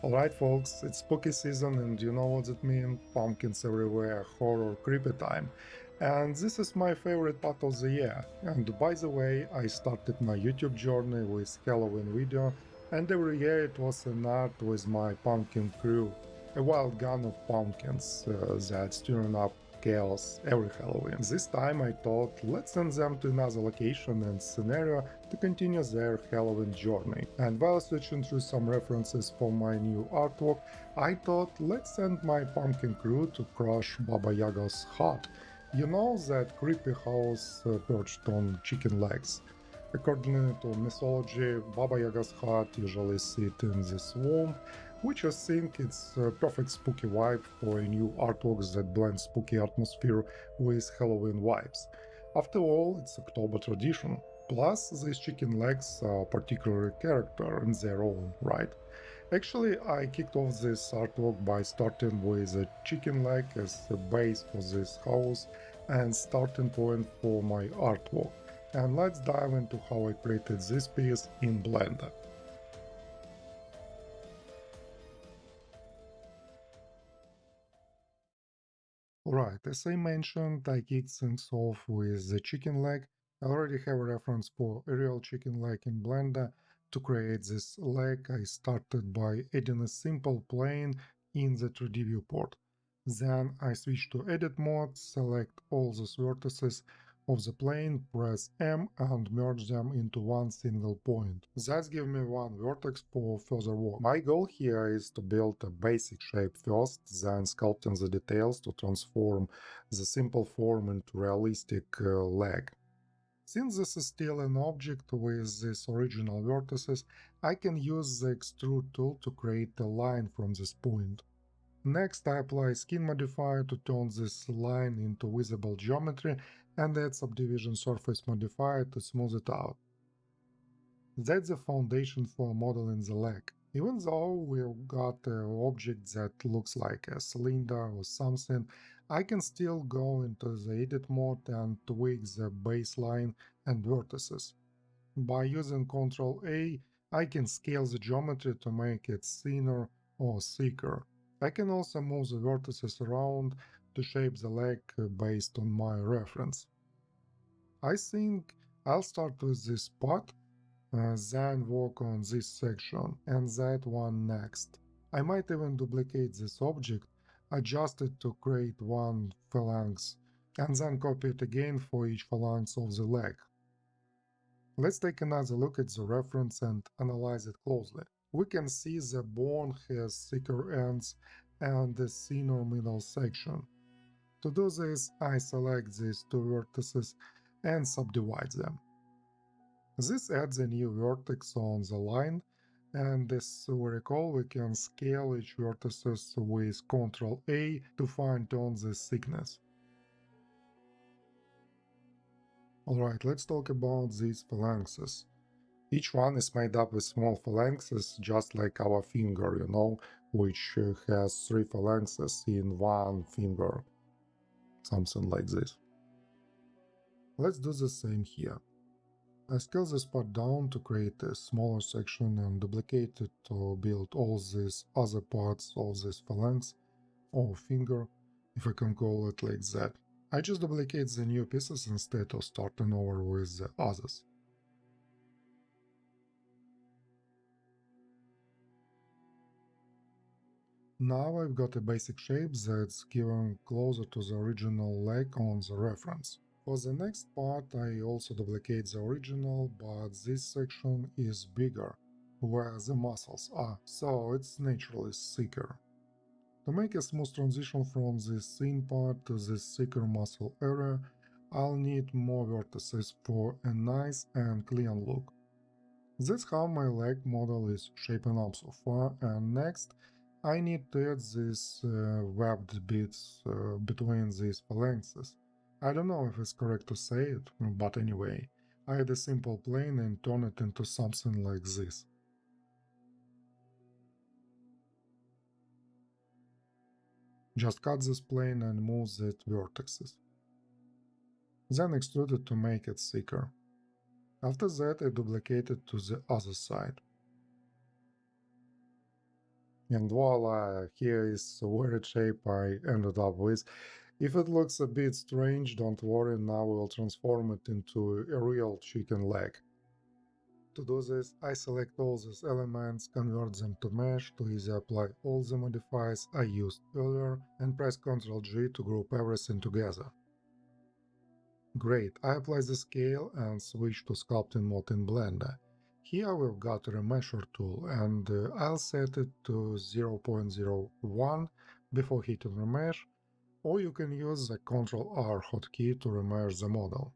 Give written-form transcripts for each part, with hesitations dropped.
Alright folks, it's spooky season and you know what it means? Pumpkins everywhere, horror, creepy time. And this is my favorite part of the year. And by the way, I started my YouTube journey with Halloween video, and every year it was an art with my pumpkin crew. A wild gun of pumpkins that's stirring up chaos every Halloween. This time I thought let's send them to another location and scenario to continue their Halloween journey. And while searching through some references for my new artwork, I thought let's send my pumpkin crew to crush Baba Yaga's hut. You know that creepy house perched on chicken legs. According to mythology, Baba Yaga's hut usually sits in this womb, which I think it's a perfect spooky vibe for a new artwork that blends spooky atmosphere with Halloween vibes. After all, it's October tradition. Plus, these chicken legs are particular character in their own right. Actually, I kicked off this artwork by starting with a chicken leg as the base for this house and starting point for my artwork. And let's dive into how I created this piece in Blender. Alright, as I mentioned, I kicked things off with the chicken leg. I already have a reference for a real chicken leg in Blender. To create this leg, I started by adding a simple plane in the 3D viewport. Then I switch to edit mode, select all those vertices of the plane, press M and merge them into one single point. That gives me one vertex for further work. My goal here is to build a basic shape first, then sculpting the details to transform the simple form into realistic leg. Since this is still an object with these original vertices, I can use the extrude tool to create a line from this point. Next, I apply Skin Modifier to turn this line into visible geometry and add Subdivision Surface Modifier to smooth it out. That's the foundation for modeling the leg. Even though we've got an object that looks like a cylinder or something, I can still go into the edit mode and tweak the baseline and vertices. By using Ctrl A, I can scale the geometry to make it thinner or thicker. I can also move the vertices around to shape the leg based on my reference. I think I'll start with this part, then work on this section and that one next. I might even duplicate this object, adjust it to create one phalanx, and then copy it again for each phalanx of the leg. Let's take another look at the reference and analyze it closely. We can see the bone has thicker ends and a thinner middle section. To do this, I select these two vertices and subdivide them. This adds a new vertex on the line, and as we recall, we can scale each vertices with Ctrl A to fine-tune this thickness. Alright, let's talk about these phalanxes. Each one is made up with small phalanxes, just like our finger, you know, which has 3 phalanxes in one finger. Something like this. Let's do the same here. I scale this part down to create a smaller section and duplicate it to build all these other parts of this phalanx, or finger, if I can call it like that. I just duplicate the new pieces instead of starting over with the others. Now I've got a basic shape that's given closer to the original leg on the reference. For the next part I also duplicate the original, but this section is bigger, where the muscles are, so it's naturally thicker. To make a smooth transition from this thin part to this thicker muscle area, I'll need more vertices for a nice and clean look. That's how my leg model is shaping up so far, and next I need to add these webbed bits between these phalanxes. I don't know if it's correct to say it, but anyway, I add a simple plane and turn it into something like this. Just cut this plane and move the vertices. Then extrude it to make it thicker. After that I duplicate it to the other side. And voila, here is the weird shape I ended up with. If it looks a bit strange, don't worry, now we'll transform it into a real chicken leg. To do this, I select all these elements, convert them to mesh to easily apply all the modifiers I used earlier, and press Ctrl G to group everything together. Great, I apply the scale and switch to Sculpting mode in Blender. Here we've got a Remesher tool, and I'll set it to 0.01 before hitting Remesh, or you can use the Ctrl R hotkey to remesh the model.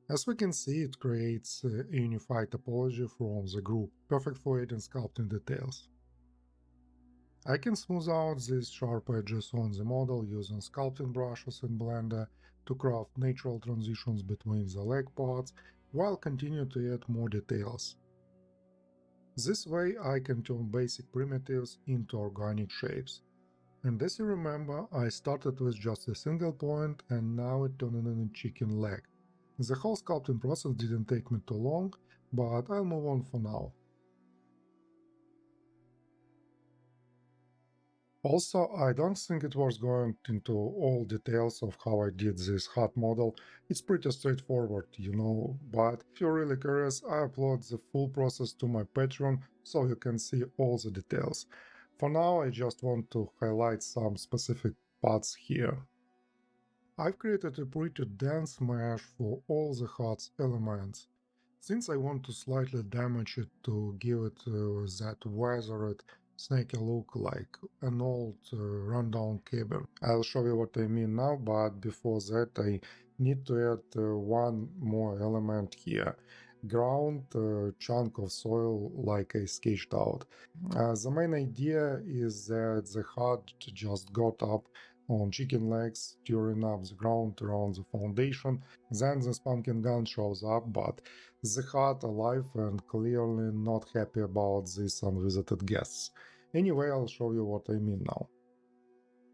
As we can see, it creates a unified topology from the group, perfect for adding sculpting details. I can smooth out these sharp edges on the model using sculpting brushes in Blender to craft natural transitions between the leg parts while continuing to add more details. This way I can turn basic primitives into organic shapes. And as you remember, I started with just a single point and now it turned into a chicken leg. The whole sculpting process didn't take me too long, but I'll move on for now. Also, I don't think it was going into all details of how I did this hot model. It's pretty straightforward, but if you're really curious, I upload the full process to my Patreon so you can see all the details. For now, I just want to highlight some specific parts here. I've created a pretty dense mesh for all the HUD's elements. Since I want to slightly damage it to give it that weathered, snaky look like an old rundown cabin. I'll show you what I mean now, but before that I need to add one more element here. Ground chunk of soil like I sketched out. The main idea is that the HUD just got up on chicken legs, tearing up the ground around the foundation. Then this pumpkin gun shows up, but the HUD alive and clearly not happy about these unvisited guests. Anyway, I'll show you what I mean now.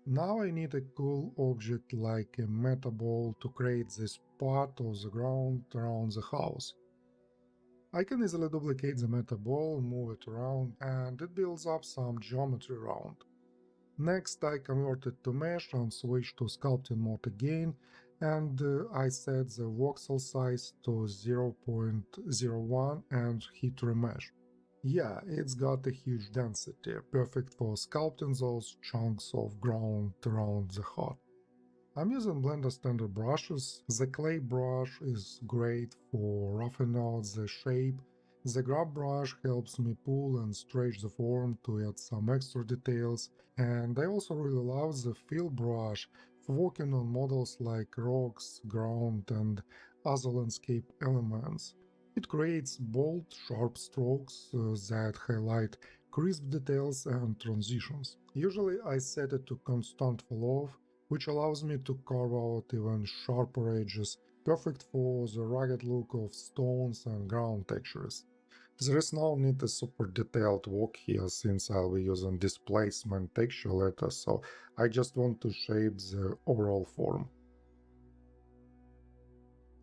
Now I need a cool object like a meta ball to create this part of the ground around the house. I can easily duplicate the meta ball, move it around, and it builds up some geometry around. Next, I convert it to mesh and switch to sculpting mode again, and I set the voxel size to 0.01 and hit remesh. Yeah, it's got a huge density, perfect for sculpting those chunks of ground around the hut. I'm using Blender standard brushes. The clay brush is great for roughing out the shape. The grab brush helps me pull and stretch the form to add some extra details. And I also really love the fill brush for working on models like rocks, ground, and other landscape elements. It creates bold, sharp strokes that highlight crisp details and transitions. Usually I set it to constant fall-off, which allows me to carve out even sharper edges, perfect for the rugged look of stones and ground textures. There is no need a super detailed work here since I'll be using displacement texture letters, so I just want to shape the overall form.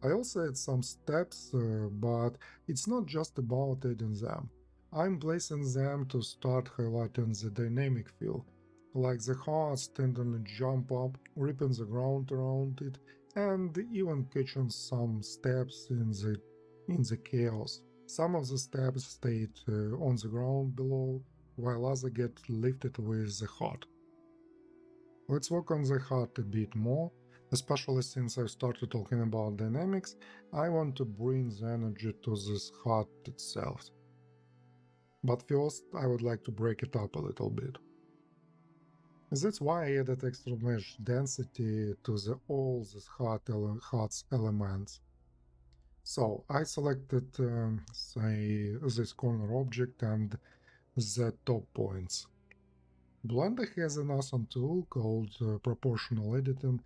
I also add some steps, but it's not just about adding them. I'm placing them to start highlighting the dynamic feel, like the hearts tending to jump up, ripping the ground around it, and even catching some steps in the chaos. Some of the steps stayed on the ground below, while others get lifted with the heart. Let's work on the heart a bit more, especially since I started talking about dynamics. I want to bring the energy to this heart itself. But first, I would like to break it up a little bit. That's why I added extra mesh density to all these heart's elements. So I selected, say, this corner object and the top points. Blender has an awesome tool called proportional editing.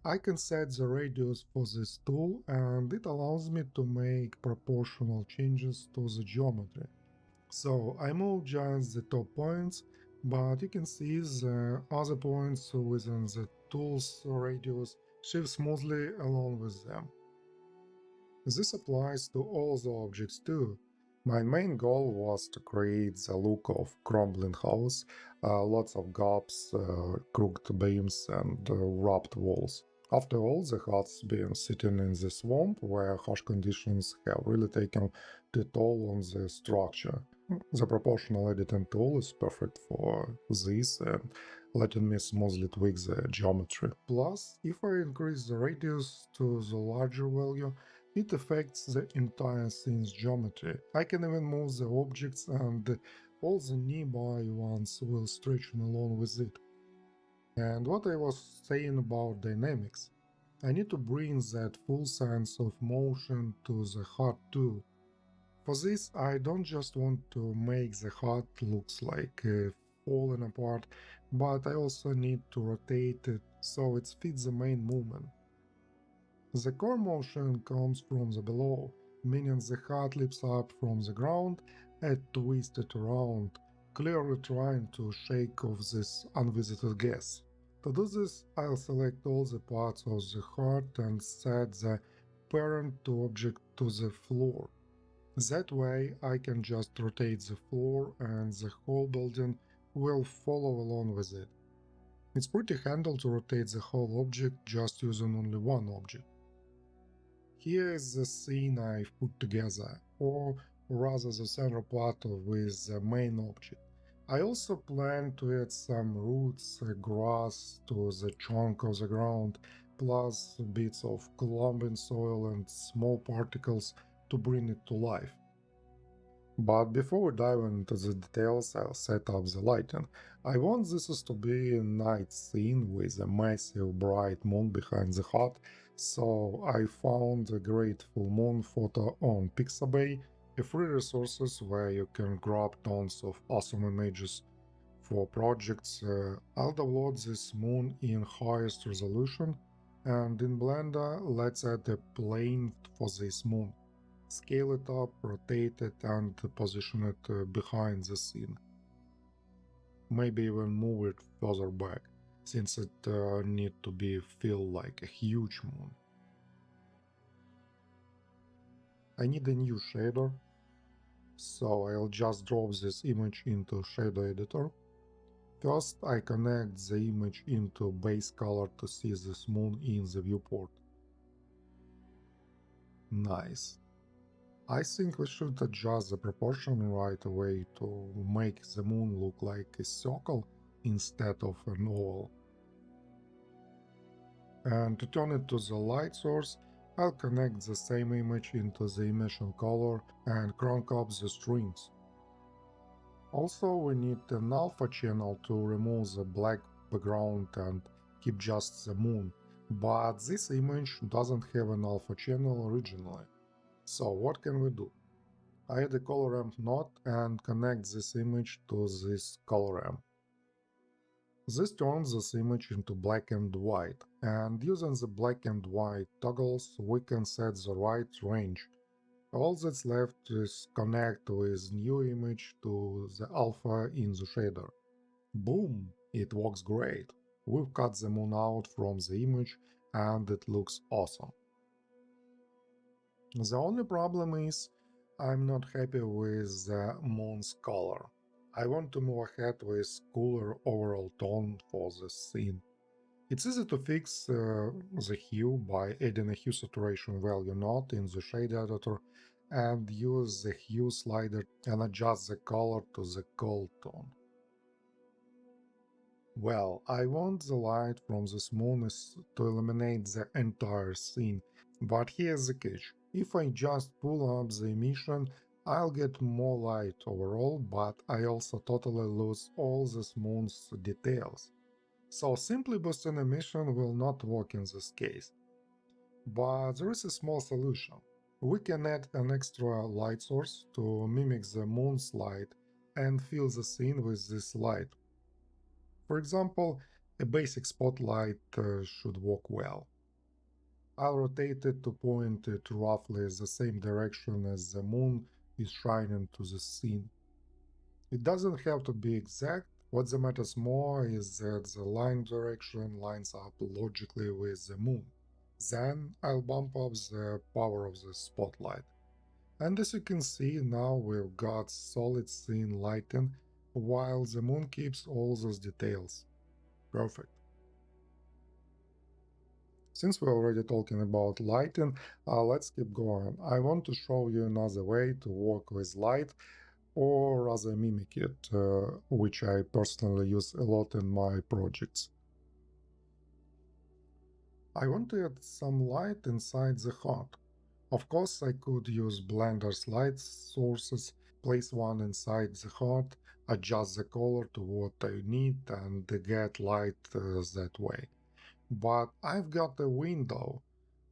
I can set the radius for this tool and it allows me to make proportional changes to the geometry. So I move just the top points, but you can see the other points within the tool's radius shift smoothly along with them. This applies to all the objects too. My main goal was to create the look of crumbling house, lots of gaps, crooked beams, and warped walls. After all, the hut's been sitting in the swamp where harsh conditions have really taken the toll on the structure. The proportional editing tool is perfect for this and letting me smoothly tweak the geometry. Plus, if I increase the radius to the larger value, it affects the entire scene's geometry. I can even move the objects and all the nearby ones will stretch along with it. And what I was saying about dynamics, I need to bring that full sense of motion to the HUD too. For this, I don't just want to make the HUD looks like falling apart, but I also need to rotate it so it fits the main movement. The core motion comes from the below, meaning the HUD lifts up from the ground and twists it around, clearly trying to shake off this unvisited gas. To do this, I'll select all the parts of the HUD and set the parent to object to the floor. That way I can just rotate the floor and the whole building will follow along with it. It's pretty handy to rotate the whole object just using only one object. Here is the scene I've put together, or rather the center part with the main object. I also plan to add some roots, grass to the chunk of the ground, plus bits of clumping soil and small particles to bring it to life. But before we dive into the details, I'll set up the lighting. I want this to be a night scene with a massive bright moon behind the hut, so I found a great full moon photo on Pixabay, a free resource where you can grab tons of awesome images for projects. I'll download this moon in highest resolution, and in Blender, let's add a plane for this moon. Scale it up, rotate it, and position it behind the scene. Maybe even move it further back, since it need to be feel like a huge moon. I need a new shader, so I'll just drop this image into shadow editor. First, I connect the image into base color to see this moon in the viewport. Nice. I think we should adjust the proportion right away to make the moon look like a circle instead of an oval. And to turn it to the light source, I'll connect the same image into the emission color and crank up the strings. Also, we need an alpha channel to remove the black background and keep just the moon, but this image doesn't have an alpha channel originally. So what can we do? I add a color ramp node and connect this image to this color ramp. This turns this image into black and white, and using the black and white toggles we can set the right range. All that's left is connect with new image to the alpha in the shader. Boom! It works great. We've cut the moon out from the image and it looks awesome. The only problem is I'm not happy with the moon's color. I want to move ahead with cooler overall tone for the scene. It's easy to fix the hue by adding a hue saturation value node in the shade editor and use the hue slider and adjust the color to the cold tone. Well, I want the light from this moon to illuminate the entire scene, but here's the catch. If I just pull up the emission, I'll get more light overall, but I also totally lose all this moon's details. So simply boosting emission will not work in this case. But there is a small solution. We can add an extra light source to mimic the moon's light and fill the scene with this light. For example, a basic spotlight should work well. I'll rotate it to point it roughly the same direction as the moon is shining to the scene. It doesn't have to be exact. What matters more is that the line direction lines up logically with the moon. Then I'll bump up the power of the spotlight. And as you can see, now we've got solid scene lighting, while the moon keeps all those details. Perfect. Since we're already talking about lighting, let's keep going. I want to show you another way to work with light, or rather mimic it, which I personally use a lot in my projects. I want to add some light inside the HUD. Of course, I could use Blender's light sources, place one inside the HUD, adjust the color to what I need, and get light that way. But I've got a window.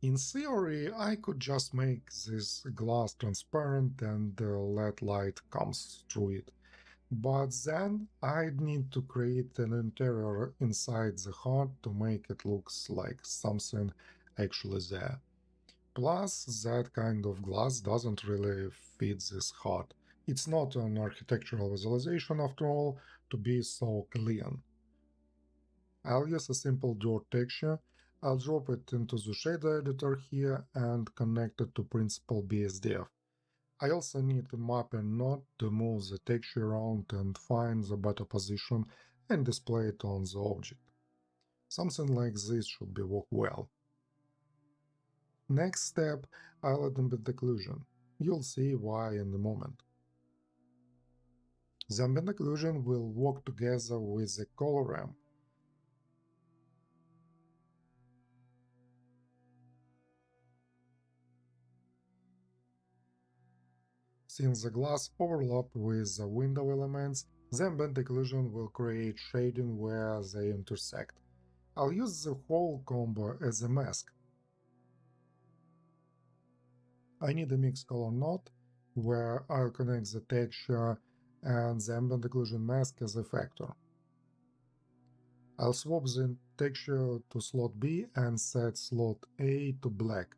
In theory, I could just make this glass transparent and let light comes through it. But then I'd need to create an interior inside the HUD to make it looks like something actually there. Plus, that kind of glass doesn't really fit this HUD. It's not an architectural visualization after all to be so clean. I'll use a simple dirt texture. I'll drop it into the shader editor here and connect it to Principled BSDF. I also need a mapping node to move the texture around and find the better position and display it on the object. Something like this should be work well. Next step, I'll add ambient occlusion. You'll see why in a moment. The ambient occlusion will work together with the color ramp. Since the glass overlap with the window elements, the ambient occlusion will create shading where they intersect. I'll use the whole combo as a mask. I need a mix color node where I'll connect the texture and the ambient occlusion mask as a factor. I'll swap the texture to slot B and set slot A to black.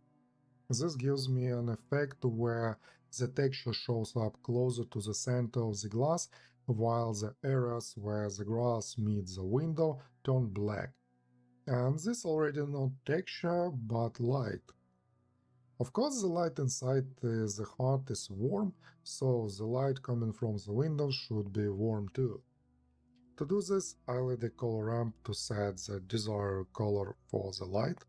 This gives me an effect where the texture shows up closer to the center of the glass, while the areas where the glass meets the window turn black. And this already not texture, but light. Of course, the light inside the HUD is warm, so the light coming from the window should be warm too. To do this, I'll add a color ramp to set the desired color for the light.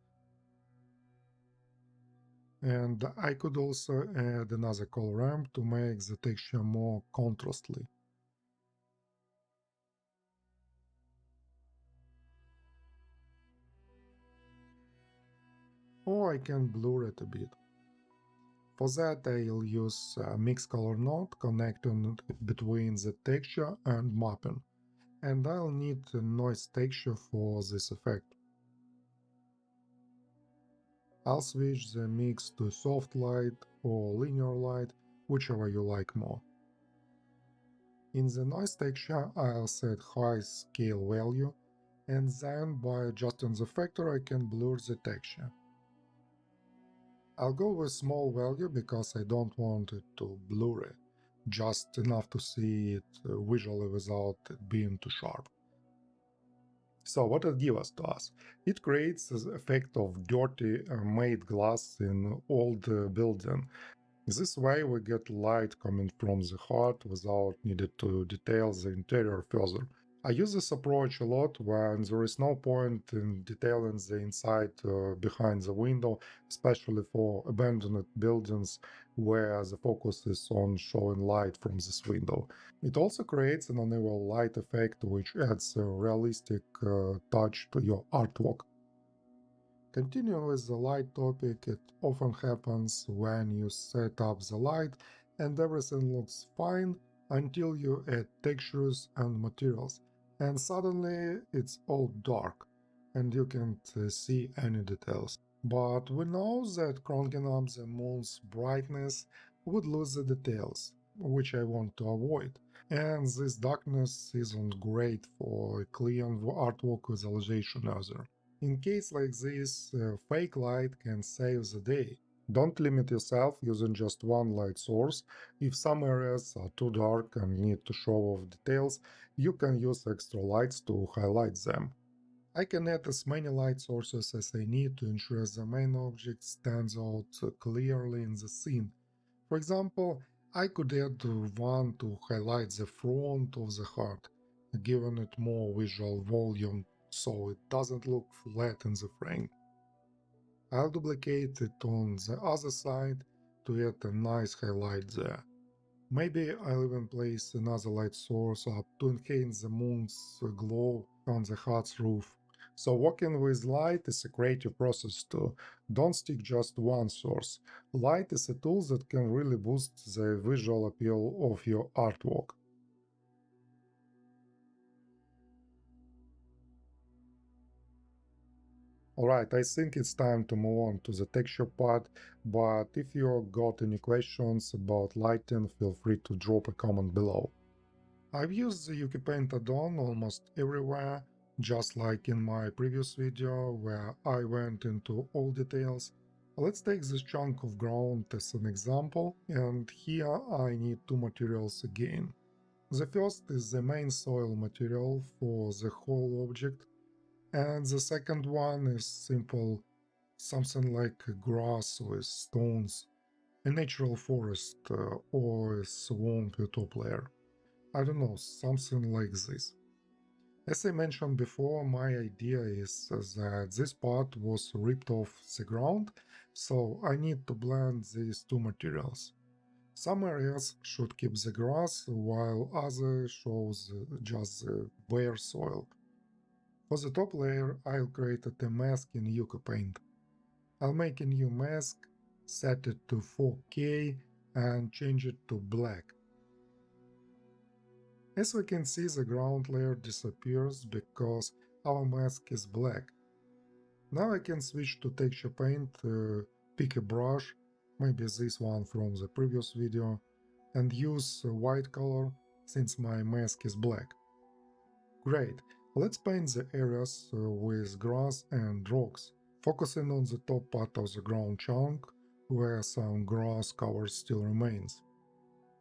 And I could also add another color ramp to make the texture more contrastly. Or I can blur it a bit. For that I'll use a mix color node connecting between the texture and mapping, and I'll need a noise texture for this effect. I'll switch the mix to soft light or linear light, whichever you like more. In the noise texture I'll set high scale value, and then by adjusting the factor I can blur the texture. I'll go with small value because I don't want it to blur it, just enough to see it visually without it being too sharp. So what it gives us to us? It creates the effect of dirty made glass in old building. This way we get light coming from the HUD without needing to detail the interior further. I use this approach a lot when there is no point in detailing the inside behind the window, especially for abandoned buildings where the focus is on showing light from this window. It also creates an uneven light effect which adds a realistic touch to your artwork. Continuing with the light topic, it often happens when you set up the light and everything looks fine until you add textures and materials, and suddenly it's all dark and you can't see any details. But we know that cranking up the moon's brightness would lose the details, which I want to avoid. And this darkness isn't great for a clean artwork visualization either. In case like this, fake light can save the day. Don't limit yourself using just one light source. If some areas are too dark and need to show off details, you can use extra lights to highlight them. I can add as many light sources as I need to ensure the main object stands out clearly in the scene. For example, I could add one to highlight the front of the heart, giving it more visual volume so it doesn't look flat in the frame. I'll duplicate it on the other side to add a nice highlight there. Maybe I'll even place another light source up to enhance the moon's glow on the hut's roof. So working with light is a creative process too. Don't stick just one source. Light is a tool that can really boost the visual appeal of your artwork. Alright, I think it's time to move on to the texture part, but if you got any questions about lighting, feel free to drop a comment below. I've used the Ucupaint add-on almost everywhere, just like in my previous video where I went into all details. Let's take this chunk of ground as an example, and here I need two materials again. The first is the main soil material for the whole object, and the second one is simple, something like grass with stones, a natural forest or a swamp top layer. I don't know, something like this. As I mentioned before, my idea is that this part was ripped off the ground, so I need to blend these two materials. Some areas should keep the grass, while others shows just the bare soil. For the top layer, I'll create a mask in Ucupaint. I'll make a new mask, set it to 4K, and change it to black. As we can see, the ground layer disappears because our mask is black. Now I can switch to texture paint, pick a brush, maybe this one from the previous video, and use a white color since my mask is black. Great, let's paint the areas with grass and rocks, focusing on the top part of the ground chunk where some grass cover still remains.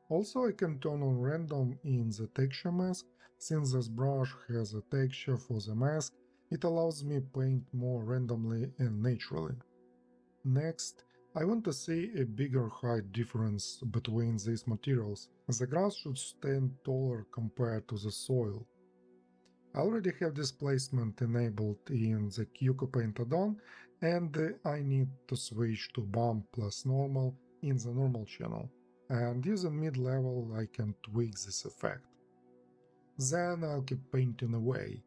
Also, I can turn on random in the texture mask. Since this brush has a texture for the mask, it allows me paint more randomly and naturally. Next, I want to see a bigger height difference between these materials. The grass should stand taller compared to the soil. I already have displacement enabled in the Ucupaint add-on, and I need to switch to bump plus normal in the normal channel, and using mid-level I can tweak this effect. Then I'll keep painting away.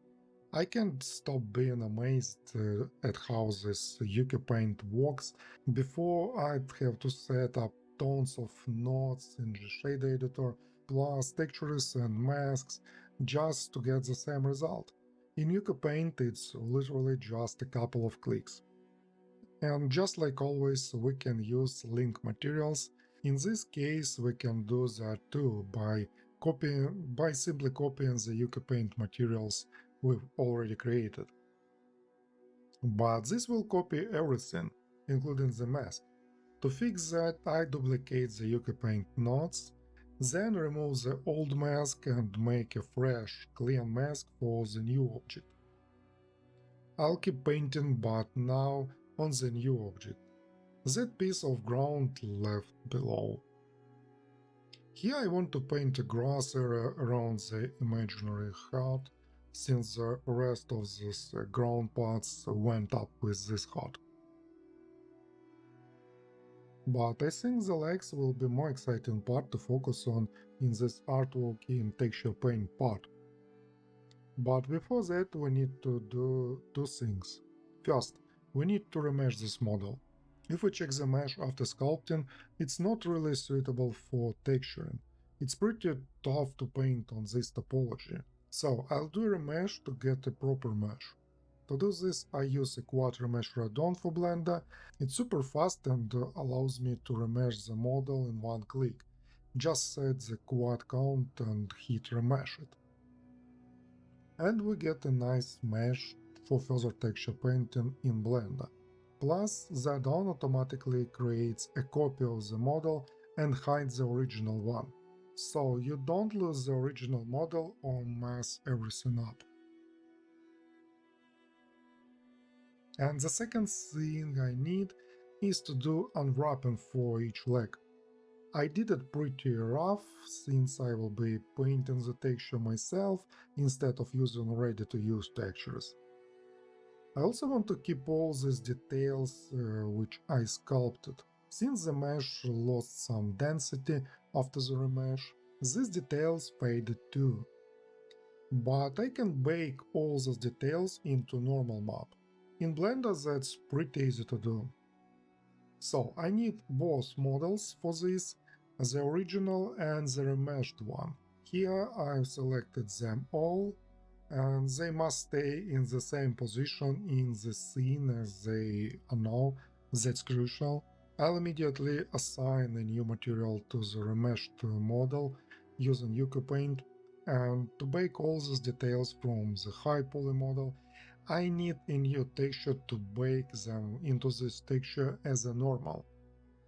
I can't stop being amazed at how this Ucupaint works. Before I'd have to set up tons of nodes in the shade editor, plus textures and masks, just to get the same result. In Ucupaint it's literally just a couple of clicks. And just like always, we can use link materials. In this case, we can do that too by simply copying the Ucupaint materials we've already created. But this will copy everything, including the mask. To fix that, I duplicate the Ucupaint nodes, then remove the old mask and make a fresh, clean mask for the new object. I'll keep painting, but now on the new object, that piece of ground left below. Here I want to paint a grass area around the imaginary hut, since the rest of these ground parts went up with this hut. But I think the legs will be more exciting part to focus on in this artwork in texture paint part. But before that we need to do two things. First, we need to remesh this model. If we check the mesh after sculpting, it's not really suitable for texturing. It's pretty tough to paint on this topology. So I'll do a remesh to get a proper mesh. To do this, I use a quad remesh add-on for Blender. It's super fast and allows me to remesh the model in one click. Just set the quad count and hit remesh it. And we get a nice mesh for further texture painting in Blender. Plus, the add-on automatically creates a copy of the model and hides the original one, so you don't lose the original model or mess everything up. And the second thing I need is to do unwrapping for each leg. I did it pretty rough since I will be painting the texture myself instead of using ready-to-use textures. I also want to keep all these details which I sculpted. Since the mesh lost some density after the remesh, these details faded too. But I can bake all those details into normal map. In Blender that's pretty easy to do. So I need both models for this, the original and the remeshed one. Here I've selected them all, and they must stay in the same position in the scene as they are now. That's crucial. I'll immediately assign a new material to the remeshed model using Ucupaint, and to bake all these details from the high poly model, I need a new texture to bake them into this texture as a normal.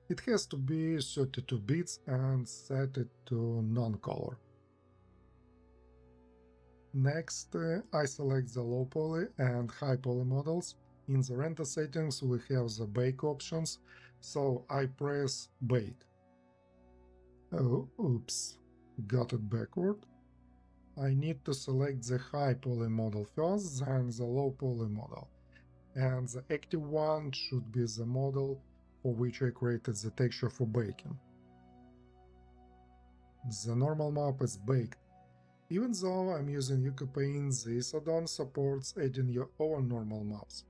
It has to be 32 bits and set it to non-color. Next, I select the low poly and high poly models. In the render settings we have the bake options, so I press bake. Oh, oops, got it backward. I need to select the high poly model first, then the low poly model. And the active one should be the model for which I created the texture for baking. The normal map is baked. Even though I'm using Ucupaint, this add-on supports adding your own normal maps.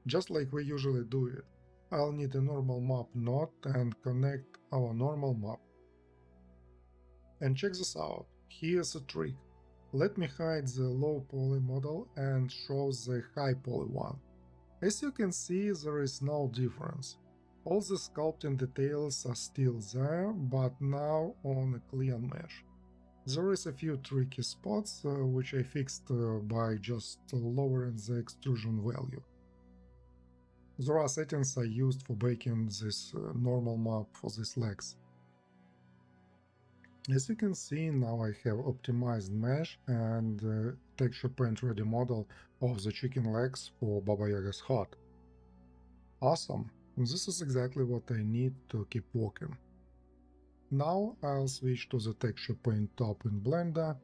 Just like we usually do it. I'll need a normal map node and connect our normal map. And check this out, here's a trick. Let me hide the low poly model and show the high poly one. As you can see, there is no difference. All the sculpting details are still there, but now on a clean mesh. There is a few tricky spots which I fixed by just lowering the extrusion value. There are settings I used for baking this normal map for these legs. As you can see, now I have optimized mesh and texture paint ready model of the chicken legs for Baba Yaga's hut. Awesome, this is exactly what I need to keep working. Now I'll switch to the texture paint top in Blender.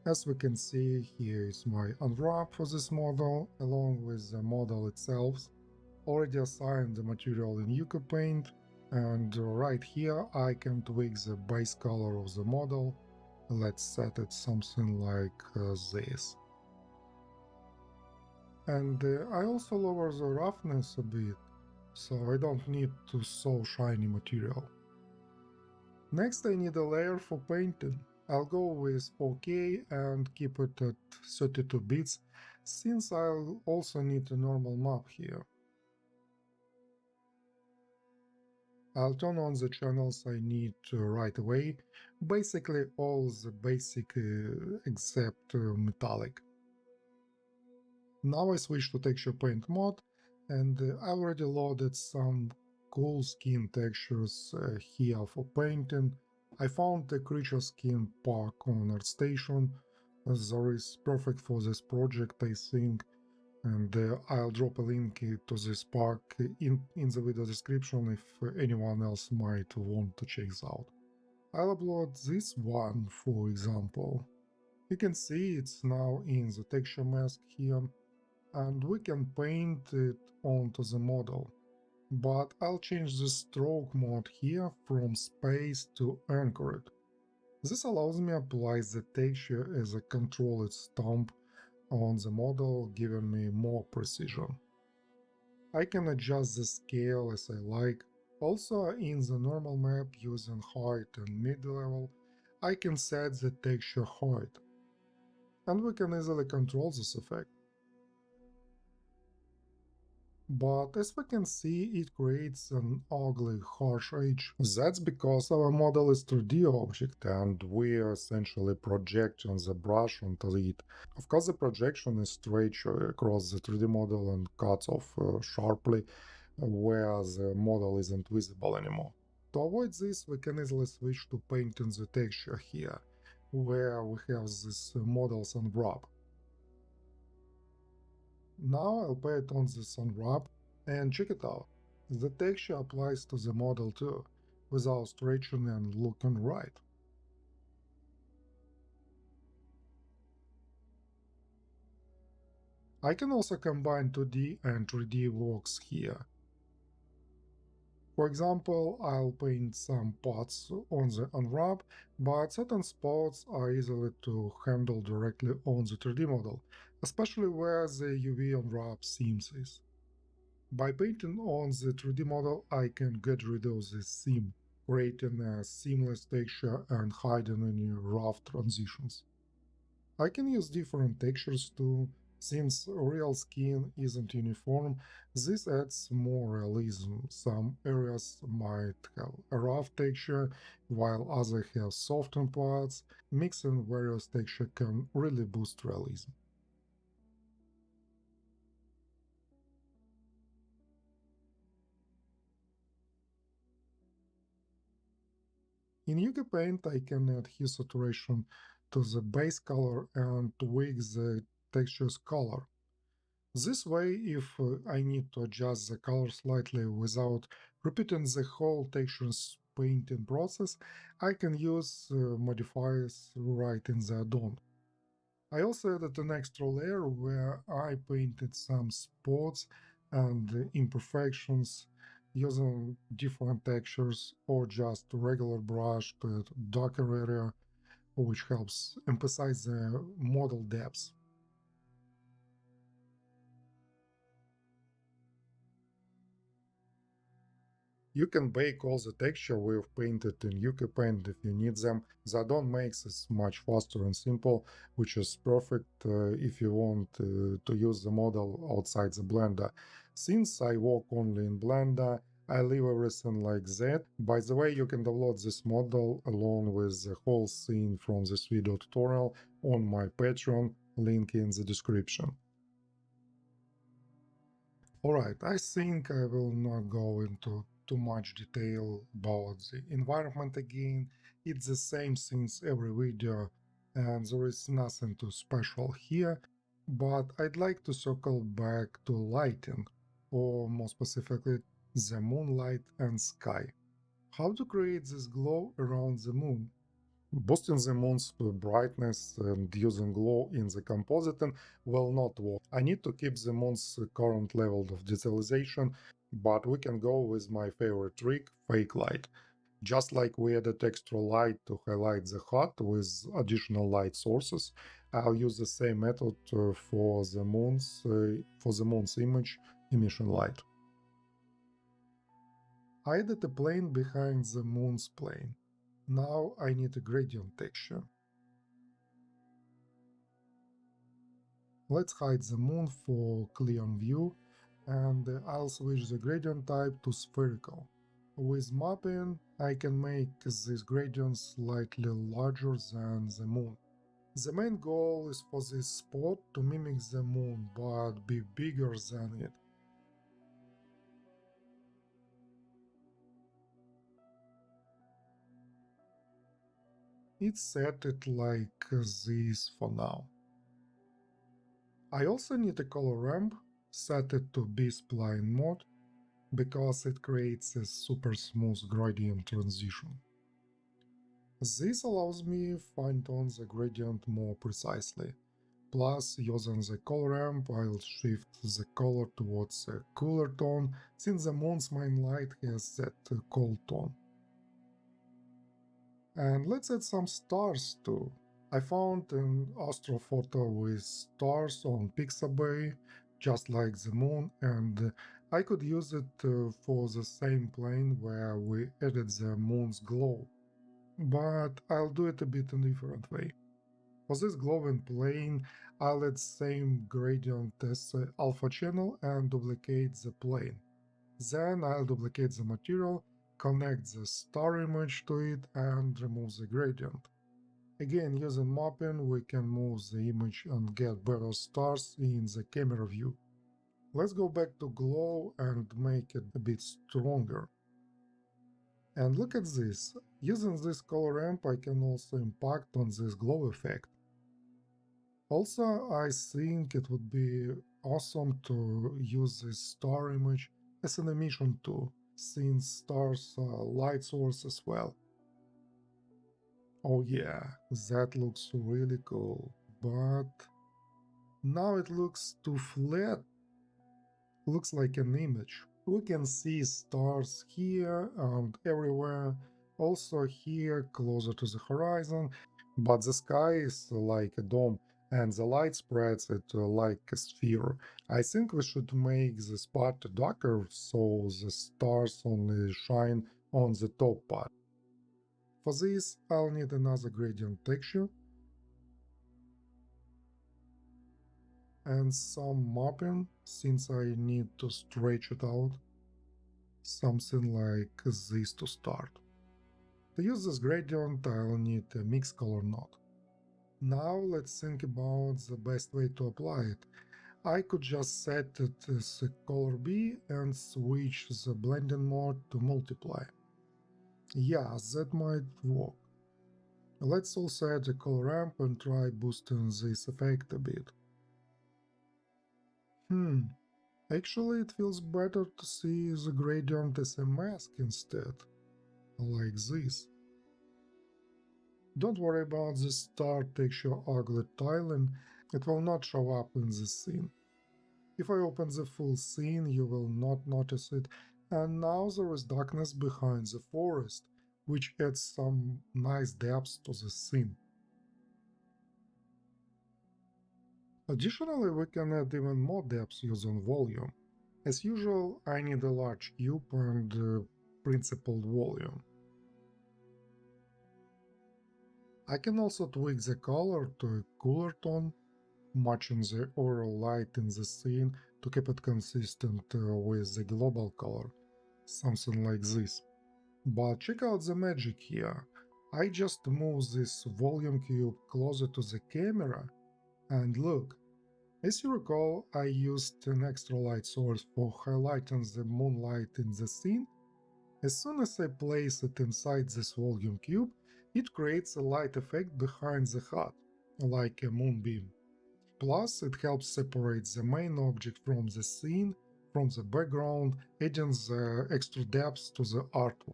As we can see, here is my unwrap for this model, along with the model itself. Already assigned the material in Ucupaint, and right here I can tweak the base color of the model. Let's set it something like this. And I also lower the roughness a bit, so I don't need to so shiny material. Next I need a layer for painting. I'll go with 4K and keep it at 32 bits, since I'll also need a normal map here. I'll turn on the channels I need right away, basically all the basic except metallic. Now I switch to texture paint mode, and I already loaded some cool skin textures here for painting. I found a creature skin pack on ArtStation. There is perfect for this project, I think, and I'll drop a link to this pack in the video description if anyone else might want to check this out. I'll upload this one, for example. You can see it's now in the texture mask here, and we can paint it onto the model. But I'll change the stroke mode here from space to anchored. This allows me to apply the texture as a controlled stomp on the model, giving me more precision. I can adjust the scale as I like. Also, in the normal map using height and mid-level, I can set the texture height. And we can easily control this effect. But as we can see, it creates an ugly, harsh edge. That's because our model is 3D object and we are essentially projecting the brush onto it. Of course, the projection is straight across the 3D model and cuts off sharply, where the model isn't visible anymore. To avoid this, we can easily switch to painting the texture here, where we have this model's unwrap. Now I'll put it on this unwrap and check it out. The texture applies to the model too. without stretching and looking right. I can also combine 2D and 3D works here. For example, I'll paint some parts on the unwrap, but certain spots are easily to handle directly on the 3D model, especially where the UV unwrap seams is. By painting on the 3D model, I can get rid of the seam, creating a seamless texture and hiding any rough transitions. I can use different textures too. Since real skin isn't uniform, this adds more realism. Some areas might have a rough texture, while others have softened parts. Mixing various textures can really boost realism. In Ucupaint, I can add hue saturation to the base color and tweak the texture's color. This way, if I need to adjust the color slightly without repeating the whole texture's painting process, I can use modifiers right in the add-on. I also added an extra layer where I painted some spots and imperfections using different textures or just regular brush to add darker area, which helps emphasize the model depth. You can bake all the texture we've painted in Ucupaint if you need them. The add-on makes it much faster and simple, which is perfect if you want to use the model outside the Blender. Since I work only in Blender, I leave everything like that. By the way, you can download this model along with the whole scene from this video tutorial on my Patreon, link in the description. Alright, I think I will not go into too much detail about the environment again. It's the same since every video and there is nothing too special here, but I'd like to circle back to lighting, or more specifically, the moonlight and sky. How to create this glow around the moon? Boosting the moon's brightness and using glow in the compositing will not work. I need to keep the moon's current level of detailization, but we can go with my favorite trick, fake light. Just like we added extra light to highlight the hut with additional light sources, I'll use the same method for the moon's image emission light. I added a plane behind the moon's plane. Now I need a gradient texture. Let's hide the moon for clear view, and I'll switch the gradient type to spherical. With mapping, I can make this gradient slightly larger than the moon. The main goal is for this spot to mimic the moon but be bigger than it. It's set it like this for now. I also need a color ramp, set it to B-spline mode, because it creates a super smooth gradient transition. This allows me fine tune the gradient more precisely. Plus, using the color ramp, I'll shift the color towards a cooler tone, since the moon's main light has that cold tone. And let's add some stars too. I found an astrophoto with stars on Pixabay, just like the moon, and I could use it for the same plane where we added the moon's glow. But I'll do it a bit in a different way. For this glowing plane, I'll add same gradient as alpha channel and duplicate the plane. Then I'll duplicate the material, connect the star image to it and remove the gradient. Again, using mapping, we can move the image and get better stars in the camera view. Let's go back to glow and make it a bit stronger. And look at this. Using this color ramp, I can also impact on this glow effect. Also, I think it would be awesome to use this star image as an emission tool. scene stars light source as well. Oh yeah, that looks really cool, but now it looks too flat, looks like an image. We can see stars here and everywhere, also here closer to the horizon, but the sky is like a dome and the light spreads it like a sphere. I think we should make this part darker so the stars only shine on the top part. For this, I'll need another gradient texture and some mapping since I need to stretch it out. Something like this to start. To use this gradient, I'll need a mix color node. Now let's think about the best way to apply it. I could just set it as a color B and switch the blending mode to multiply. Yeah, that might work. Let's also add a color ramp and try boosting this effect a bit. Actually it feels better to see the gradient as a mask instead, like this. Don't worry about the star texture ugly tiling, it will not show up in the scene. If I open the full scene, you will not notice it, and now there is darkness behind the forest, which adds some nice depth to the scene. Additionally, we can add even more depth using volume. As usual, I need a large cube and principled volume. I can also tweak the color to a cooler tone, matching the overall light in the scene to keep it consistent with the global color, something like this. But check out the magic here. I just move this volume cube closer to the camera and look. As you recall, I used an extra light source for highlighting the moonlight in the scene. As soon as I place it inside this volume cube, it creates a light effect behind the HUD, like a moonbeam. Plus, it helps separate the main object from the scene, from the background, adding the extra depth to the artwork.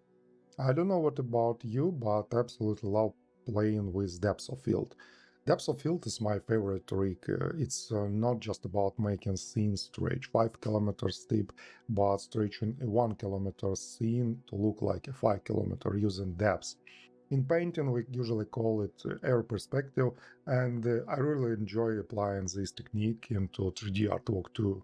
I don't know what about you, but I absolutely love playing with depth of field. Depth of field is my favorite trick. It's not just about making scenes stretch 5 kilometers deep, but stretching a 1 kilometer scene to look like a 5 kilometer using depth. In painting, we usually call it air perspective, and I really enjoy applying this technique into 3D artwork too.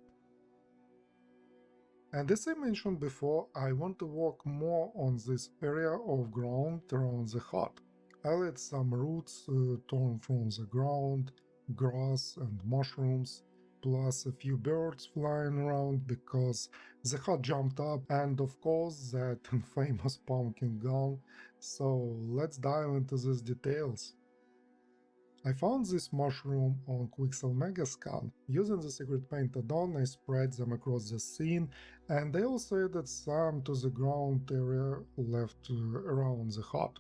And as I mentioned before, I want to work more on this area of ground around the hut. I'll add some roots torn from the ground, grass and mushrooms, plus a few birds flying around because the hut jumped up, and of course that famous pumpkin gone. So let's dive into these details. I found this mushroom on Quixel Megascan. Using the secret paint add-on, I spread them across the scene, and I also added some to the ground area left around the hut.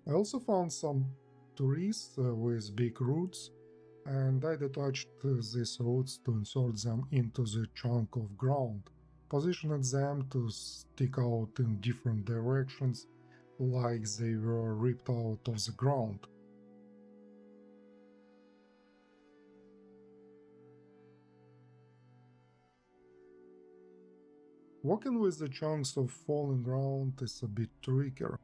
I also found some trees with big roots, and I detached these roots to insert them into the chunk of ground, positioned them to stick out in different directions like they were ripped out of the ground. Working with the chunks of fallen ground is a bit trickier.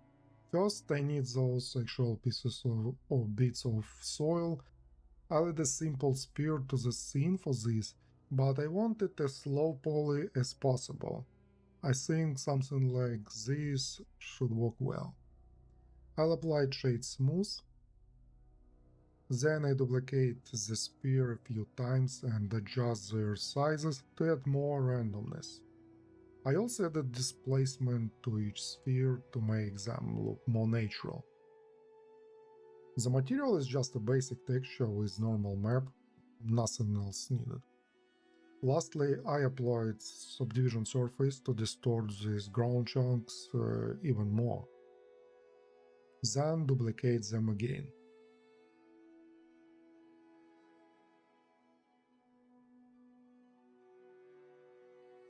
First, I need those actual pieces of bits of soil. I'll add a simple spear to the scene for this, but I want it as low poly as possible. I think something like this should work well. I'll apply shade smooth, then I duplicate the spear a few times and adjust their sizes to add more randomness. I also added displacement to each sphere to make them look more natural. The material is just a basic texture with normal map, nothing else needed. Lastly, I applied subdivision surface to distort these ground chunks even more. Then duplicate them again.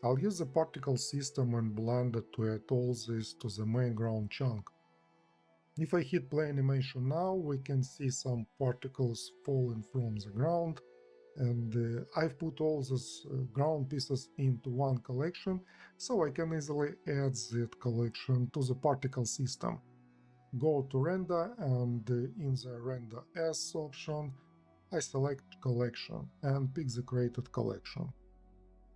I'll use the particle system and Blender to add all this to the main ground chunk. If I hit play animation now, we can see some particles falling from the ground, and I've put all those ground pieces into one collection, so I can easily add that collection to the particle system. Go to render, and in the render as option, I select collection and pick the created collection.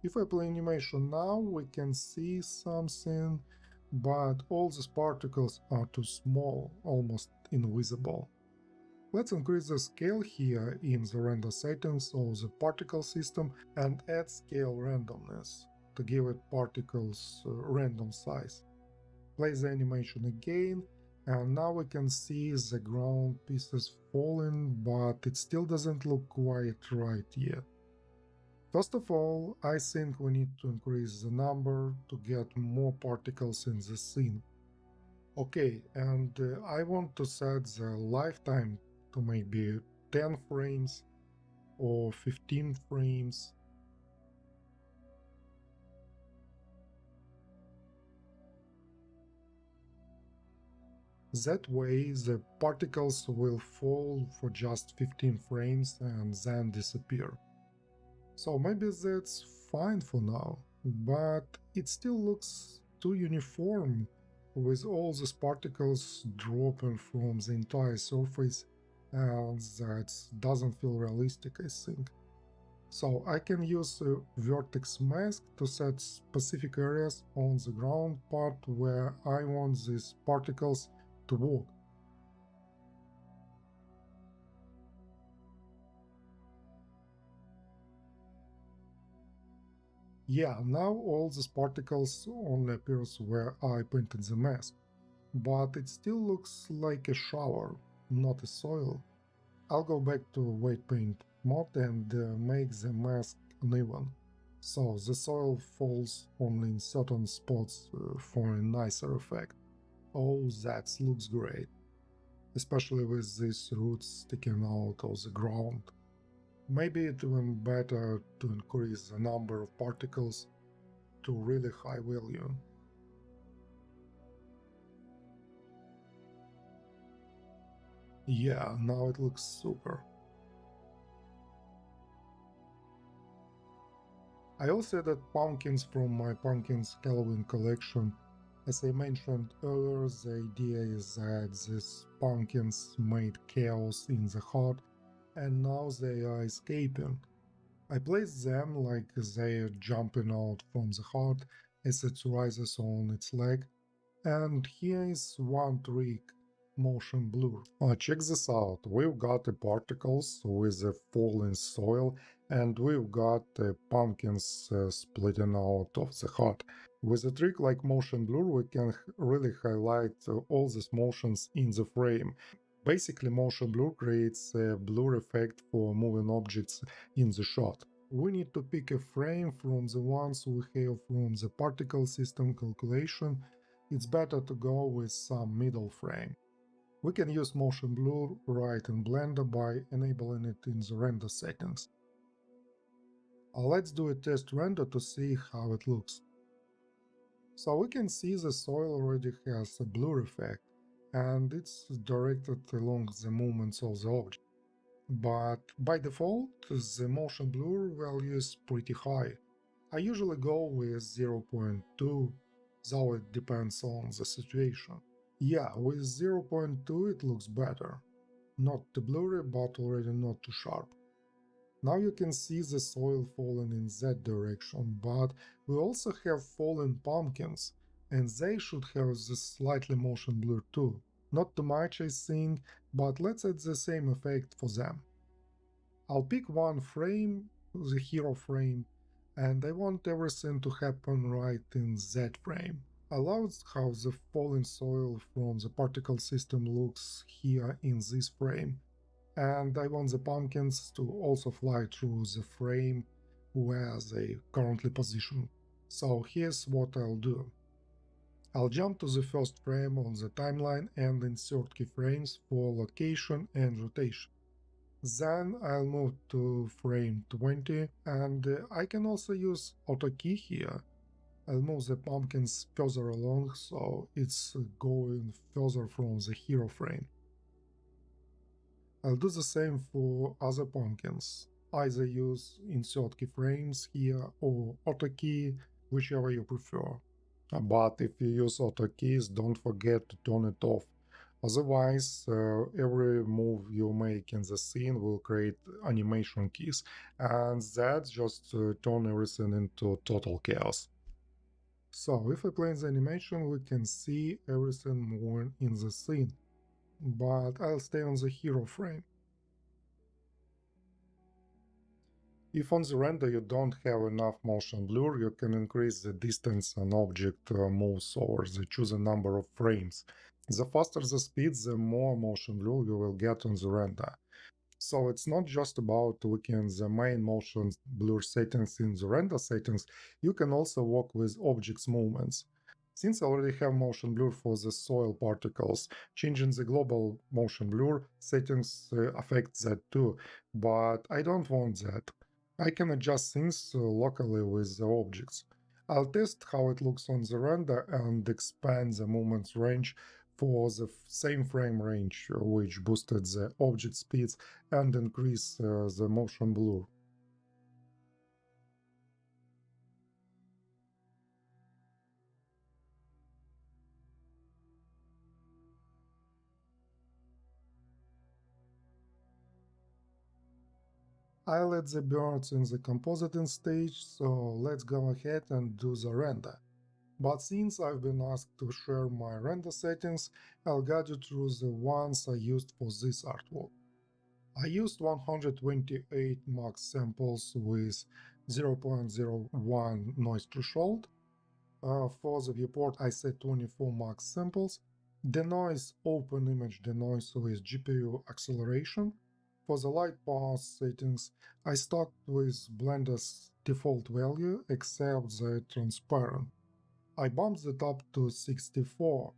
If I play animation now, we can see something, but all these particles are too small, almost invisible. Let's increase the scale here in the render settings of the particle system and add scale randomness to give it particles random size. Play the animation again, and now we can see the ground pieces falling, but it still doesn't look quite right yet. First of all, I think we need to increase the number to get more particles in the scene. Okay, and I want to set the lifetime to maybe 10 frames or 15 frames. That way the particles will fall for just 15 frames and then disappear. So maybe that's fine for now, but it still looks too uniform with all these particles dropping from the entire surface, and that doesn't feel realistic, I think. So I can use a vertex mask to set specific areas on the ground part where I want these particles to walk. Yeah, now all these particles only appears where I painted the mask, but it still looks like a shower, not a soil. I'll go back to weight paint mode and make the mask uneven, so the soil falls only in certain spots for a nicer effect. Oh, that looks great, especially with these roots sticking out of the ground. Maybe it's even better to increase the number of particles to really high value. Yeah, now it looks super. I also added pumpkins from my Pumpkins Halloween collection. As I mentioned earlier, the idea is that these pumpkins made chaos in the heart and now they are escaping. I placed them like they're jumping out from the heart as it rises on its leg. And here is one trick, motion blur. Check this out. We've got the particles with the falling soil and we've got the pumpkins splitting out of the heart. With a trick like motion blur, we can really highlight all these motions in the frame. Basically, motion blur creates a blur effect for moving objects in the shot. We need to pick a frame from the ones we have from the particle system calculation. It's better to go with some middle frame. We can use motion blur right in Blender by enabling it in the render settings. Let's do a test render to see how it looks. So we can see the soil already has a blur effect, and it's directed along the movements of the object. But by default, the motion blur value is pretty high. I usually go with 0.2, though it depends on the situation. Yeah, with 0.2 it looks better. Not too blurry, but already not too sharp. Now you can see the soil falling in that direction, but we also have fallen pumpkins, and they should have this slightly motion blur too. Not too much, I think, but let's add the same effect for them. I'll pick one frame, the hero frame, and I want everything to happen right in that frame. I love how the falling soil from the particle system looks here in this frame, and I want the pumpkins to also fly through the frame where they currently position. So here's what I'll do. I'll jump to the first frame on the timeline and insert keyframes for location and rotation. Then I'll move to frame 20, and I can also use auto key here I'll move the pumpkins further along so it's going further from the hero frame. I'll do the same for other pumpkins. Either use insert keyframes here or auto key, whichever you prefer. But if you use auto keys, don't forget to turn it off. Otherwise, every move you make in the scene will create animation keys, and that just turn everything into total chaos. So, if we play the animation, we can see everything moving in the scene, but I'll stay on the hero frame. If on the render you don't have enough motion blur, you can increase the distance an object moves over the chosen number of frames. The faster the speed, the more motion blur you will get on the render. So it's not just about tweaking the main motion blur settings in the render settings, you can also work with objects movements. Since I already have motion blur for the soil particles, changing the global motion blur settings affects that too, but I don't want that. I can adjust things locally with the objects. I'll test how it looks on the render and expand the movement range for the same frame range, which boosted the object speeds and increased the motion blur. I let the birds in the compositing stage, so let's go ahead and do the render. But since I've been asked to share my render settings, I'll guide you through the ones I used for this artwork. I used 128 max samples with 0.01 noise threshold. For the viewport I set 24 max samples. Denoise open image denoise with GPU acceleration. For the light path settings, I stuck with Blender's default value except the transparent. I bumped it up to 64.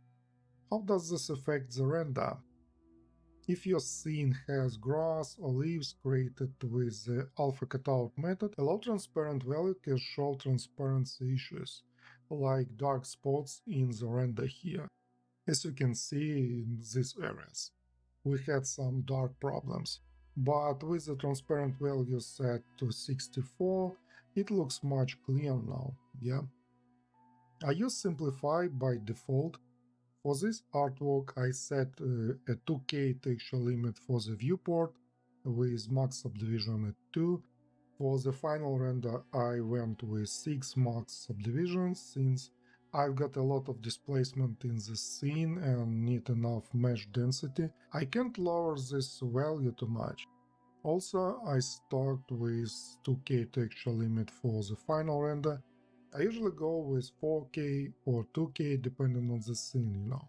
How does this affect the render? If your scene has grass or leaves created with the alpha cutout method, a low transparent value can show transparency issues, like dark spots in the render here, as you can see in these areas. We had some dark problems, but with the transparent value set to 64, it looks much clearer now, yeah? I use Simplify by default. For this artwork I set a 2K texture limit for the viewport with max subdivision at 2. For the final render I went with 6 max subdivisions since I've got a lot of displacement in the scene and need enough mesh density. I can't lower this value too much. Also, I start with 2K texture limit for the final render. I usually go with 4K or 2K depending on the scene, you know.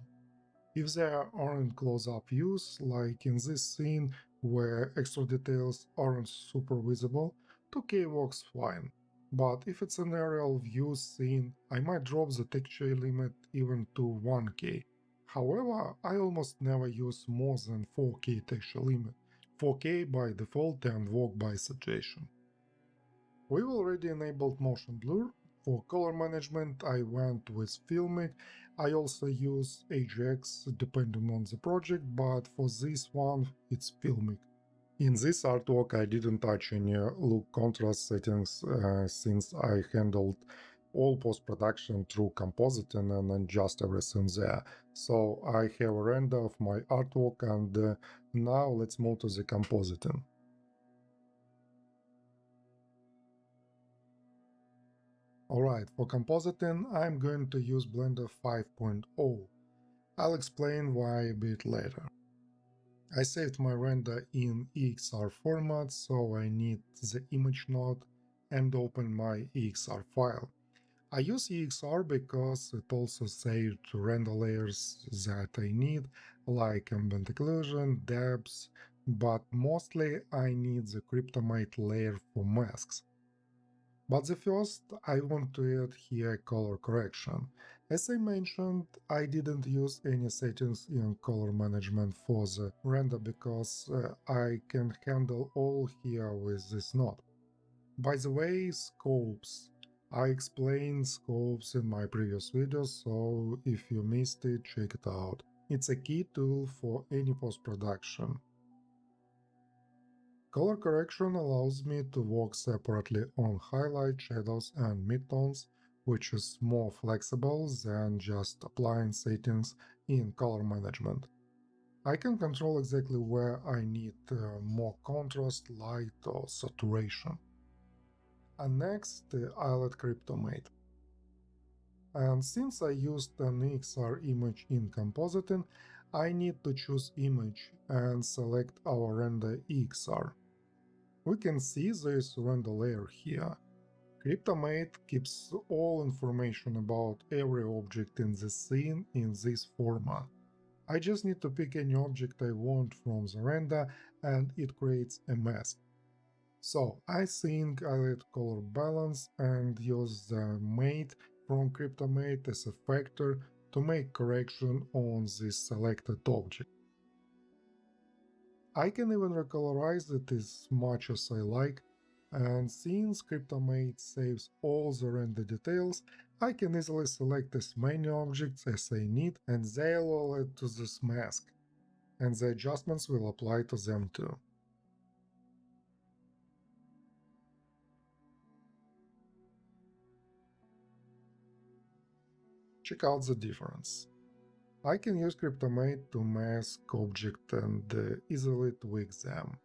If there aren't close-up views, like in this scene where extra details aren't super visible, 2K works fine. But if it's an aerial view scene, I might drop the texture limit even to 1K. However, I almost never use more than 4K texture limit. 4K by default and work by saturation. We've already enabled motion blur. For color management I went with Filmic. I also use AGX depending on the project, but for this one it's Filmic. In this artwork I didn't touch any look contrast settings since I handled all post-production through compositing and adjust everything there. So I have a render of my artwork and now let's move to the compositing. Alright, for compositing I'm going to use Blender 5.0. I'll explain why a bit later. I saved my render in EXR format, so I need the image node and open my EXR file. I use EXR because it also saved render layers that I need, like ambient occlusion, depths, but mostly I need the Cryptomate layer for masks. But the first, I want to add here color correction. As I mentioned, I didn't use any settings in color management for the render because I can handle all here with this node. By the way, scopes. I explained scopes in my previous video, so if you missed it, check it out. It's a key tool for any post-production. Color correction allows me to work separately on highlight, shadows, and midtones, which is more flexible than just applying settings in color management. I can control exactly where I need more contrast, light, or saturation. And next, I'll add Cryptomate. And since I used an XR image in Compositing, I need to choose Image and select our render XR. We can see this render layer here. Cryptomate keeps all information about every object in the scene in this format. I just need to pick any object I want from the render and it creates a mask. So I think I'll add color balance and use the mate from Cryptomate as a factor to make correction on this selected object. I can even recolorize it as much as I like, and since Cryptomate saves all the render details, I can easily select as many objects as I need and they'll all add to this mask, and the adjustments will apply to them too. Check out the difference. I can use Cryptomate to mask objects and easily tweak them.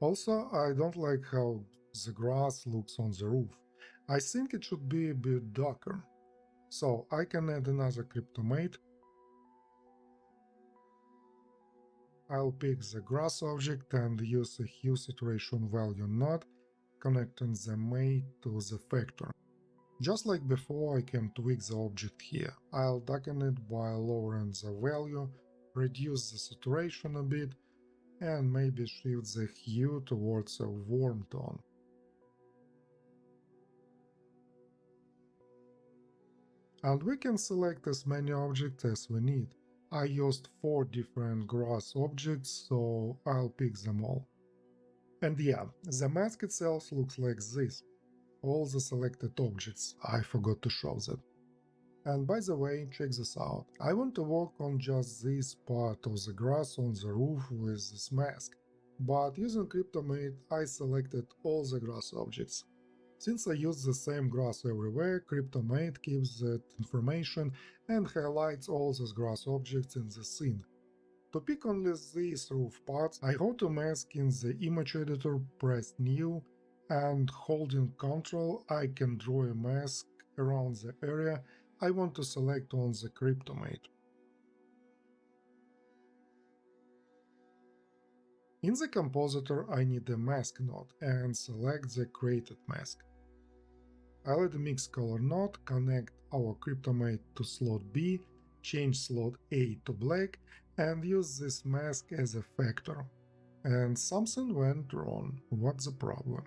Also, I don't like how the grass looks on the roof. I think it should be a bit darker. So I can add another Cryptomate. I'll pick the grass object and use a hue saturation value node, connecting the mate to the factor. Just like before, I can tweak the object here. I'll darken it by lowering the value, reduce the saturation a bit, and maybe shift the hue towards a warm tone. And we can select as many objects as we need. I used 4 different grass objects, so I'll pick them all. And yeah, the mask itself looks like this. All the selected objects, I forgot to show that. And by the way, check this out. I want to work on just this part of the grass on the roof with this mask. But using Cryptomate, I selected all the grass objects. Since I use the same grass everywhere, Cryptomate keeps that information and highlights all these grass objects in the scene. To pick only these roof parts, I go to Mask in the image editor, press New, and holding Ctrl I can draw a mask around the area I want to select on the Cryptomate. In the compositor I need a mask node and select the created mask. I'll add a mix color node, connect our Cryptomate to slot B, change slot A to black, and use this mask as a factor. And something went wrong. What's the problem?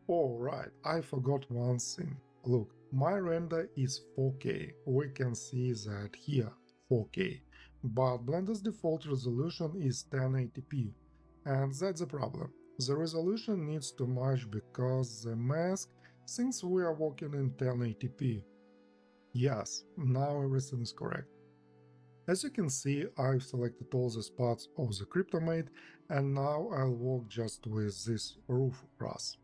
Oh right, I forgot one thing. Look, my render is 4K. We can see that here, 4K. But Blender's default resolution is 1080p. And that's the problem. The resolution needs to match because the mask thinks we are working in 1080p. Yes, now everything is correct. As you can see, I've selected all the spots of the Cryptomate, and now I'll work just with this roof grass.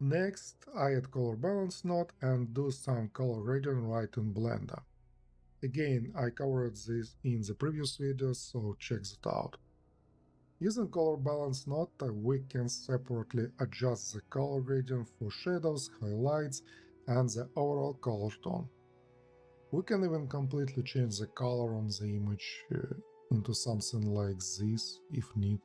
Next, I add color balance node and do some color gradient right in Blender. Again, I covered this in the previous video, so check that out. Using color balance node, we can separately adjust the color gradient for shadows, highlights, and the overall color tone. We can even completely change the color on the image into something like this if need.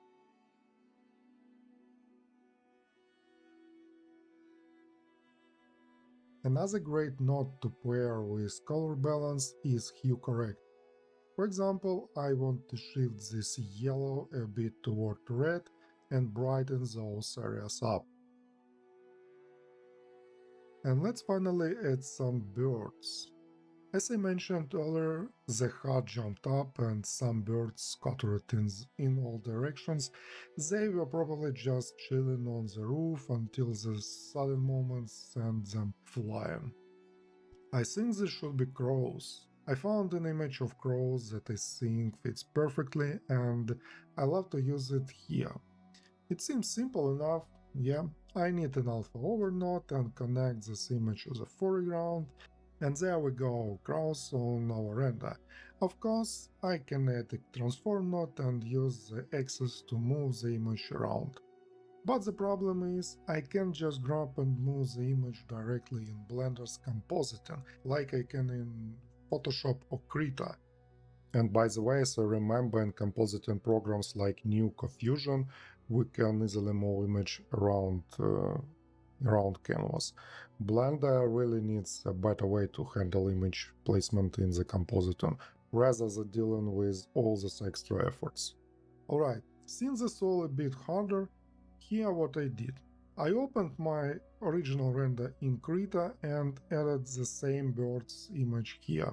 Another great node to pair with color balance is hue correct. For example, I want to shift this yellow a bit toward red and brighten those areas up. And let's finally add some birds. As I mentioned earlier, the hut jumped up and some birds scattered in all directions. They were probably just chilling on the roof until the sudden moment sent them flying. I think this should be crows. I found an image of crows that I think fits perfectly and I love to use it here. It seems simple enough. Yeah, I need an alpha overnode and connect this image to the foreground, and there we go, cross on our render. Of course, I can add a transform node and use the axis to move the image around. But the problem is, I can't just grab and move the image directly in Blender's Compositing, like I can in Photoshop or Krita. And by the way, as I remember, in compositing programs like Fusion, we can easily move image around canvas. Blender really needs a better way to handle image placement in the compositing, rather than dealing with all these extra efforts. Alright, since it's all a bit harder, here what I did. I opened my original render in Krita and added the same bird's image here.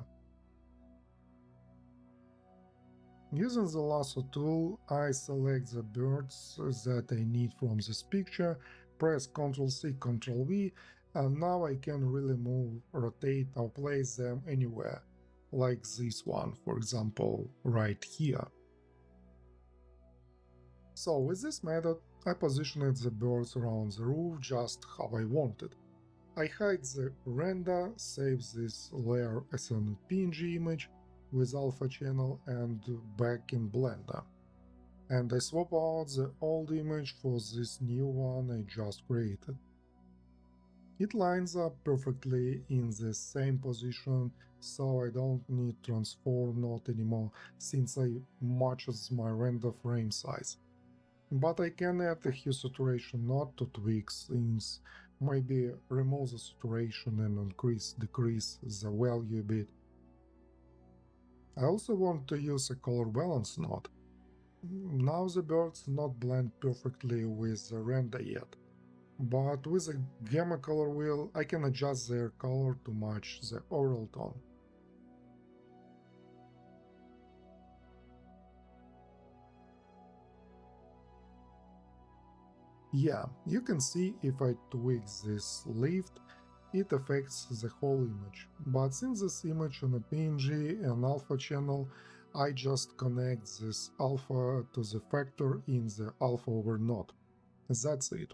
Using the lasso tool, I select the birds that I need from this picture, press Ctrl+C, Ctrl+V, and now I can really move, rotate or place them anywhere, like this one, for example, right here. So with this method, I positioned the birds around the roof just how I wanted. I hide the render, save this layer as an PNG image, with alpha channel and back in Blender. And I swap out the old image for this new one I just created. It lines up perfectly in the same position, so I don't need transform node anymore since I matches my render frame size. But I can add a hue saturation node to tweak things, maybe remove the saturation and decrease the value a bit. I also want to use a color balance node. Now the birds not blend perfectly with the render yet, but with a gamma color wheel I can adjust their color to match the overall tone. Yeah, you can see if I tweak this lift, it affects the whole image. But since this image on a PNG and alpha channel, I just connect this alpha to the factor in the alpha over node. That's it.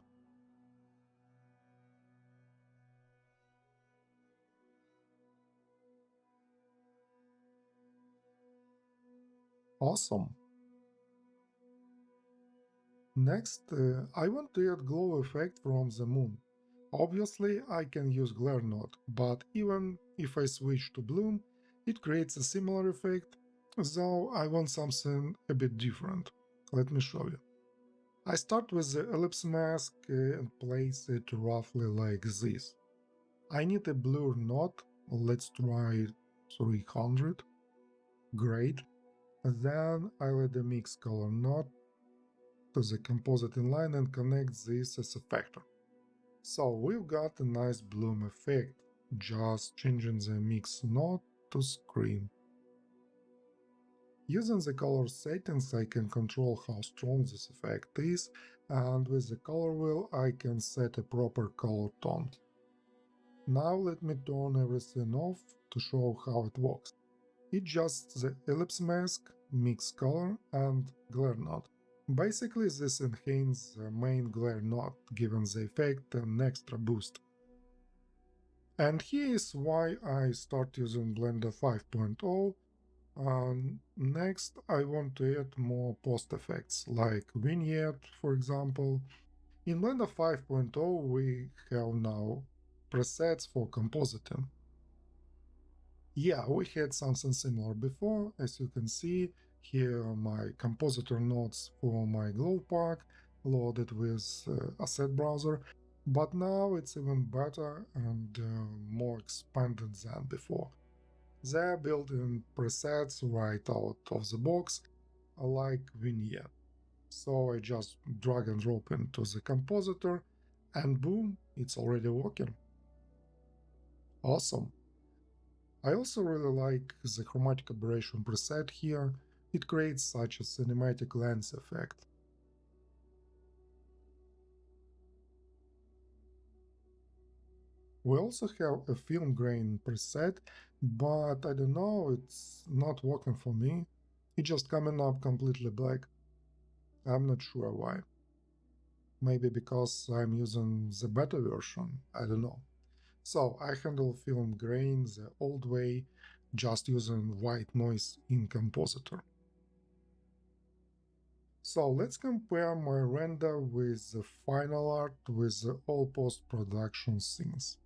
Awesome. Next, I want to add glow effect from the moon. Obviously, I can use glare node, but even if I switch to bloom, it creates a similar effect, though I want something a bit different. Let me show you. I start with the ellipse mask and place it roughly like this. I need a blur node, let's try 300. Great. Then I'll add a mix color node to the compositing line and connect this as a factor. So we've got a nice bloom effect, just changing the mix node to screen. Using the color settings I can control how strong this effect is, and with the color wheel I can set a proper color tone. Now let me turn everything off to show how it works. It's just the ellipse mask, mix color and glare node. Basically this enhances the main glare node, giving the effect an extra boost. And here is why I start using Blender 5.0. Next I want to add more post effects, like vignette, for example. In Blender 5.0 we have now presets for compositing. Yeah, we had something similar before. As you can see, here are my compositor nodes for my glow pack, loaded with asset browser, but now it's even better and more expanded than before. They're built-in presets right out of the box, like vignette. So I just drag and drop into the compositor, and boom, it's already working. Awesome. I also really like the chromatic aberration preset here. It creates such a cinematic lens effect. We also have a film grain preset, but I don't know, it's not working for me. It's just coming up completely black. I'm not sure why. Maybe because I'm using the beta version, I don't know. So I handle film grain the old way, just using white noise in Compositor. So let's compare my render with the final art with the all post-production scenes.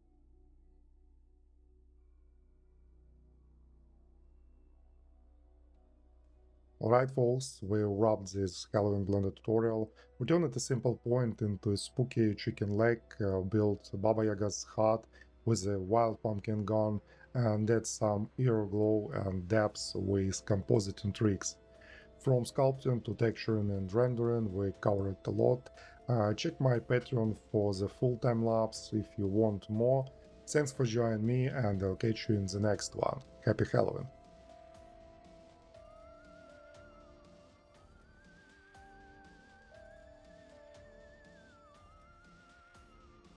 Alright folks, we wrapped this Halloween Blender tutorial. We turned a simple point into a spooky chicken leg, built Baba Yaga's hut with a wild pumpkin gun, and add some ear glow and depth with compositing tricks. From sculpting to texturing and rendering, we covered a lot. Check my Patreon for the full time lapse if you want more. Thanks for joining me, and I'll catch you in the next one. Happy Halloween!